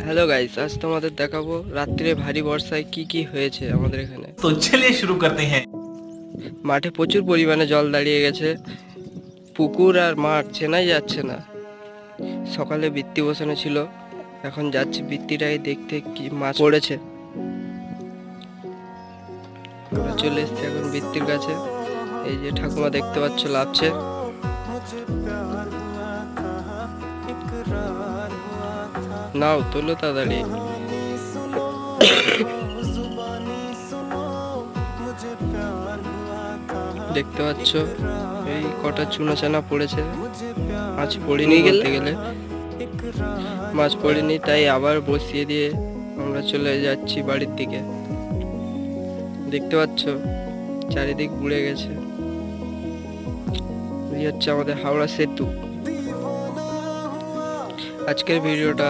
Hello guys, আজ তোমাদের দেখাবো রাত্রে ভারী বর্ষায় কি কি হয়েছে আমাদের এখানে। तो चलिए शुरू करते हैं। মাঠে প্রচুর পরিমাণে জল দাঁড়িয়ে গেছে, পুকুর আর মাঠ চেনাই যাচ্ছে না। সকালে বৃত্তি বসানো ছিল, এখন যাচ্ছি বৃত্তিটাকে দেখতে কি মাছ পড়েছে। আমরা চলে এসেছি এখন বৃত্তির কাছে। এই যে ঠাকুমা দেখতে পাচ্ছ লাফছে। নাও তোলো তাড়াতাড়ি। দেখতে পাচ্ছ এই কটা চুনা চানা পড়েছে, মাছ পড়েনি বলতে গেলে, মাছ পড়েনি, তাই আবার বসিয়ে দিয়ে আমরা চলে যাচ্ছি বাড়ির দিকে। দেখতে পাচ্ছ চারিদিক বুড়ে গেছে। এই হচ্ছে আমাদের হাওড়া সেতু। আজকের ভিডিওটা